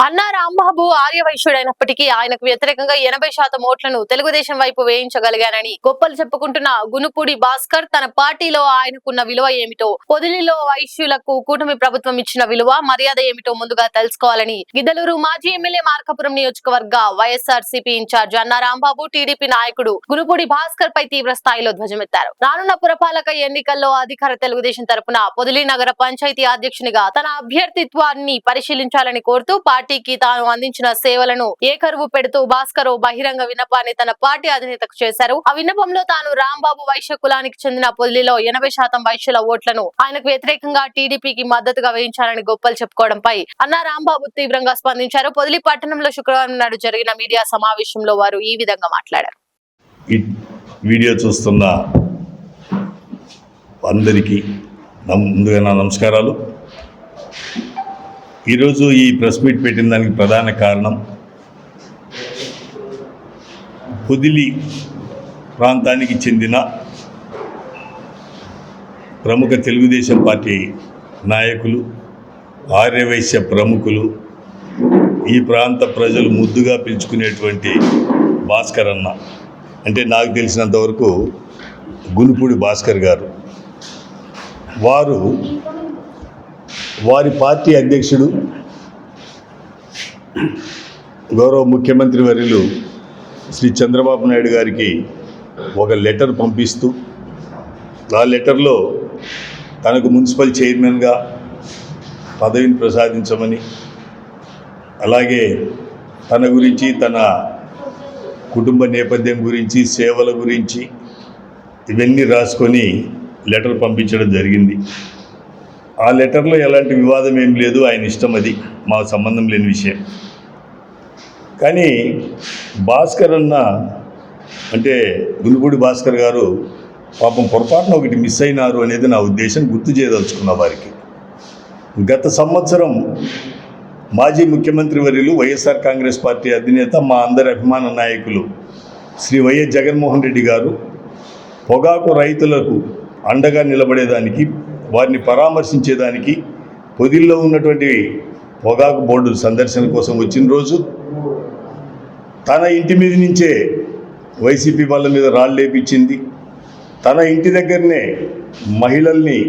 అన్నా రాంబాబు ఆర్యవైశ్యుడైనప్పటికీ ఆయనకు వ్యతిరేకంగా 80% ఓట్లను తెలుగుదేశం వైపు వేయించగలిగానని గొప్పలు చెప్పుకుంటున్న గునుపూడి భాస్కర్ తన పార్టీలో ఆయనకున్న విలువ ఏమిటో, పొదిలిలో వైశ్యులకు కూటమి ప్రభుత్వం ఇచ్చిన విలువ మర్యాద ఏమిటో ముందుగా తెలుసుకోవాలని గిద్దలూరు మాజీ ఎమ్మెల్యే మార్కాపురం నియోజకవర్గ వైఎస్ఆర్సీపీ ఇన్ఛార్జ్ అన్నా రాంబాబు టీడీపీ నాయకుడు గునుపూడి భాస్కర్ పై తీవ్ర స్థాయిలో ధ్వజమెత్తారు. రానున్న పురపాలక ఎన్నికల్లో అధికార తెలుగుదేశం తరపున పొదిలి నగర పంచాయతీ అధ్యక్షునిగా తన అభ్యర్థిత్వాన్ని పరిశీలించాలని కోరుతూ పార్టీకి తాను అందించిన సేవలను ఏకరువు పెడుతూ భాస్కర్ బహిరంగ విన్నపాన్ని తన పార్టీ అధినేతకు చేశారు. ఆ విన్నపంలో తాను రాంబాబు వైశ్య కులానికి చెందిన పొదిలిలో 80% వైశ్యుల ఓట్లను ఆయనకు వ్యతిరేకంగా టీడీపీకి మద్దతుగా వేయించాలని గొప్పలు చెప్పుకోవడంపై అన్నా రాంబాబు తీవ్రంగా స్పందించారు. పొదిలి పట్టణంలో శుక్రవారం నాడు జరిగిన మీడియా సమావేశంలో వారు ఈ విధంగా మాట్లాడారు. వీడియో చూస్తున్న అందరికీ ముందుగా నా నమస్కారాలు. ఈరోజు ఈ ప్రెస్ మీట్ పెట్టిన దానికి ప్రధాన కారణం పొదిలి ప్రాంతానికి చెందిన ప్రముఖ తెలుగుదేశం పార్టీ నాయకులు, ఆర్యవైశ్య ప్రముఖులు, ఈ ప్రాంత ప్రజలు ముద్దుగా పిలుచుకునేటువంటి భాస్కర్ అన్న, అంటే నాకు తెలిసినంతవరకు గునుపూడి భాస్కర్ గారు, వారి పార్టీ అధ్యక్షుడు గౌరవ ముఖ్యమంత్రి వర్యులు శ్రీ చంద్రబాబు నాయుడు గారికి ఒక లెటర్ పంపిస్తూ, ఆ లెటర్లో తనకు మున్సిపల్ చైర్మన్గా పదవిని ప్రసాదించమని, అలాగే తన గురించి, తన కుటుంబ నేపథ్యం గురించి, సేవల గురించి ఇవన్నీ రాసుకొని లెటర్ పంపించడం జరిగింది. ఆ లెటర్లో ఎలాంటి వివాదం ఏం లేదు, ఆయన ఇష్టం, అది మా సంబంధం లేని విషయం. కానీ భాస్కర్ అన్న, అంటే గునుపూడి భాస్కర్ గారు పాపం పొరపాటున ఒకటి మిస్ అయినారు అనేది నా ఉద్దేశం. గుర్తు చేయదలుచుకున్న వారికి, గత సంవత్సరం మాజీ ముఖ్యమంత్రి వర్యులు వైఎస్ఆర్ కాంగ్రెస్ పార్టీ అధినేత, మా అందరి అభిమాన నాయకులు శ్రీ వైఎస్ జగన్మోహన్ రెడ్డి గారు పొగాకు రైతులకు అండగా నిలబడేదానికి, వారిని పరామర్శించేదానికి పొదిల్లో ఉన్నటువంటి పొగాకు బోర్డు సందర్శన కోసం వచ్చిన రోజు తన ఇంటి మీద నుంచే వైసీపీ వాళ్ళ మీద రాళ్ళు లేపించింది. తన ఇంటి దగ్గరనే మహిళల్ని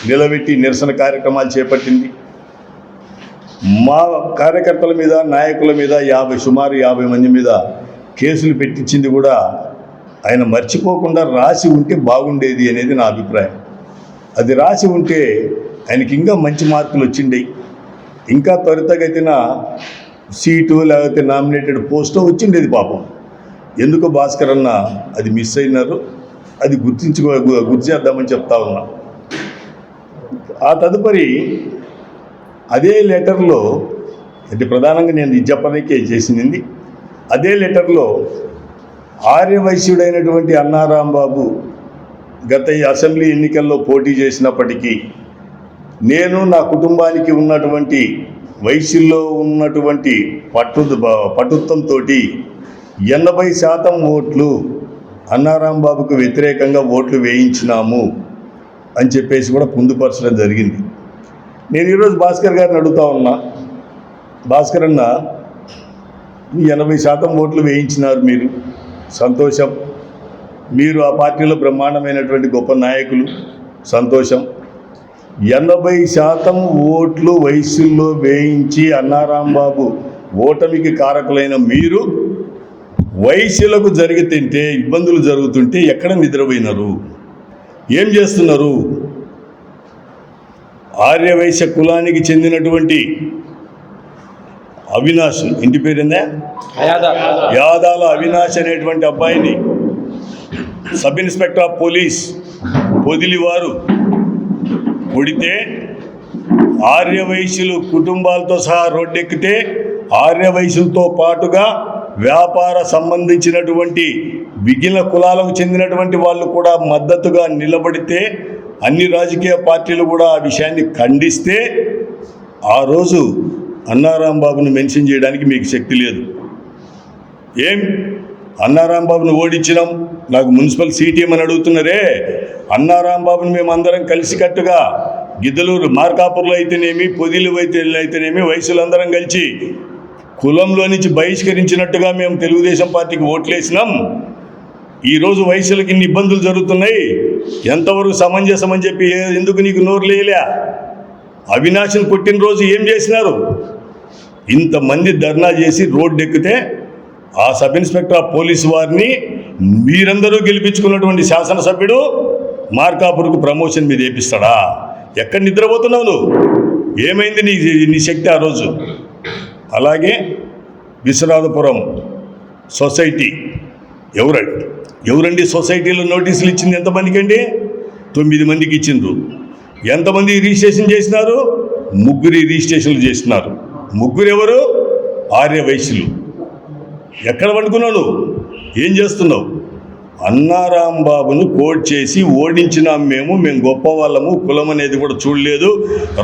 నిలబెట్టి నిరసన కార్యక్రమాలు చేపట్టింది. మా కార్యకర్తల మీద, నాయకుల మీద సుమారు 50 మంది మీద కేసులు పెట్టించింది కూడా ఆయన మర్చిపోకుండా రాసి ఉంటే బాగుండేది అనేది నా అభిప్రాయం. అది రాసి ఉంటే ఆయనకి ఇంకా మంచి మార్కులు వచ్చిండే, ఇంకా త్వరితగతిన సీటు లేకపోతే నామినేటెడ్ పోస్టో వచ్చిండేది పాపం. ఎందుకు భాస్కర్ అన్న అది మిస్ అయినారు, అది గుర్తు చేద్దామని చెప్తా ఉన్నా. ఆ తదుపరి అదే లెటర్లో, అంటే ప్రధానంగా నేను ఇది చెప్పడానికే చేసింది, అదే లెటర్లో ఆర్యవైశ్యుడైనటువంటి అన్నా రాంబాబు గత ఈ అసెంబ్లీ ఎన్నికల్లో పోటీ చేసినప్పటికీ నేను నా కుటుంబానికి ఉన్నటువంటి వైశ్యుల్లో ఉన్నటువంటి పటుత్వంతో 80% ఓట్లు అన్నా రాంబాబుకు వ్యతిరేకంగా ఓట్లు వేయించినాము అని చెప్పేసి కూడా పొందుపరచడం జరిగింది. నేను ఈరోజు భాస్కర్ గారిని అడుగుతా ఉన్నా, భాస్కర్ అన్న, 80% ఓట్లు వేయించినారు మీరు, సంతోషం. మీరు ఆ పార్టీలో బ్రహ్మాండమైనటువంటి గొప్ప నాయకులు, సంతోషం. 80% ఓట్లు వైశ్యుల్లో వేయించి అన్నా రాంబాబు ఓటమికి కారకులైన మీరు వైశ్యులకు జరుగుతుంటే, ఇబ్బందులు జరుగుతుంటే ఎక్కడ నిద్రపోయినారు, ఏం చేస్తున్నారు? ఆర్యవైశ్య కులానికి చెందినటువంటి అవినాష్, ఇంటి పేరుందా, యాదాల అవినాష్ అనేటువంటి అబ్బాయిని sub inspector of police Podili వారు కొడితే, ఆర్యవైశ్యులు కుటుంబాలతో సహా రోడ్డెక్కితే, ఆర్యవైశ్యులతో పాటుగా వ్యాపార సంబంధించినటువంటి మిగిలిన కులాలకు చెందినటువంటి వాళ్ళు కూడా మద్దతుగా నిలబడితే, అన్ని రాజకీయ పార్టీలు కూడా ఆ విషయాన్ని ఖండిస్తే, ఆ రోజు అన్నా రాంబాబును మెన్షన్ చేయడానికి మీకు శక్తి లేదు. ఏం అన్నా రాంబాబును ఓడించినాం, నాకు మున్సిపల్ సీట్ ఏమని అడుగుతున్నారే, అన్నా రాంబాబును మేమందరం కలిసికట్టుగా గిద్దలూరు మార్కాపురంలో అయితేనేమి, పొదిలి అయితేనేమి వయసులందరం కలిసి కులంలో నుంచి బహిష్కరించినట్టుగా మేము తెలుగుదేశం పార్టీకి ఓట్లేసినాం. ఈరోజు వయసులకి ఇన్ని ఇబ్బందులు జరుగుతున్నాయి, ఎంతవరకు సమంజసం అని చెప్పి ఎందుకు నీకు నోరు లేయలే? అవినాష్ని కొట్టిన రోజు ఏం చేసినారు? ఇంతమంది ధర్నా చేసి రోడ్డు ఎక్కితే ఆ సబ్ ఇన్స్పెక్టర్ ఆఫ్ పోలీసు వారిని మీరందరూ గెలిపించుకున్నటువంటి శాసనసభ్యుడు మార్కాపురకు ప్రమోషన్ మీద వేపిస్తాడా? ఎక్కడ నిద్రపోతున్నావు నువ్వు? ఏమైంది నీ శక్తి ఆ రోజు? అలాగే విశ్వనాథపురం సొసైటీ ఎవరండి సొసైటీలో నోటీసులు ఇచ్చింది ఎంతమందికి అండి? 9 మందికి ఇచ్చిండ్రు. ఎంతమంది రిజిస్ట్రేషన్ చేసినారు? 3 రిజిస్ట్రేషన్లు చేసినారు. 3 ఎవరు? ఆర్య వైశ్యులు. ఎక్కడ పడుకున్నావు నువ్వు? ఏం చేస్తున్నావు? అన్నారాంబాబును కోట్ చేసి ఓడించినాం. మేము గొప్ప వాళ్ళము, కులం అనేది కూడా చూడలేదు.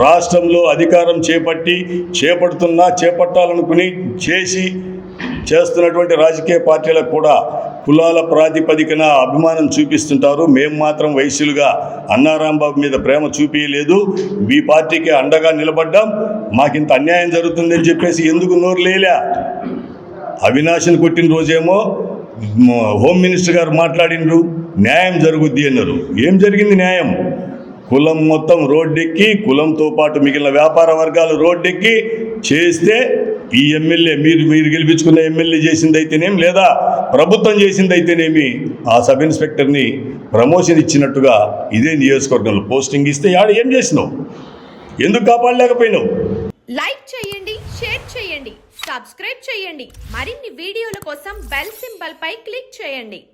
రాష్ట్రంలో అధికారం చేపట్టాలనుకుని చేస్తున్నటువంటి రాజకీయ పార్టీలకు కూడా కులాల ప్రాతిపదికన అభిమానం చూపిస్తుంటారు. మేము మాత్రం వైశ్యులుగా అన్నారాంబాబు మీద ప్రేమ చూపించలేదు. మీ పార్టీకి అండగా నిలబడ్డాం. మాకింత అన్యాయం జరుగుతుందని చెప్పేసి ఎందుకు నోరు లేలే? అవినాష్ని కొట్టిన రోజేమో హోమ్ మినిస్టర్ గారు మాట్లాడినరు, న్యాయం జరుగుద్ది అన్నారు. ఏం జరిగింది న్యాయం? కులం మొత్తం రోడ్డెక్కి, కులంతో పాటు మిగిలిన వ్యాపార వర్గాలు రోడ్డెక్కి చేస్తే ఈ ఎమ్మెల్యే మీరు గెలిపించుకున్న ఎమ్మెల్యే చేసింది అయితేనేమి, లేదా ప్రభుత్వం చేసింది అయితేనేమి, ఆ సబ్ ఇన్స్పెక్టర్ని ప్రమోషన్ ఇచ్చినట్టుగా ఇదే నియోజకవర్గంలో పోస్టింగ్ ఇస్తే ఏం చేసినావు? ఎందుకు కాపాడలేకపోయినావు? లైక్ చేయండి, షేర్ చేయండి, సబ్స్క్రైబ్ చేయండి. మరిన్ని వీడియోల కోసం బెల్ సింబల్ పై క్లిక్ చేయండి.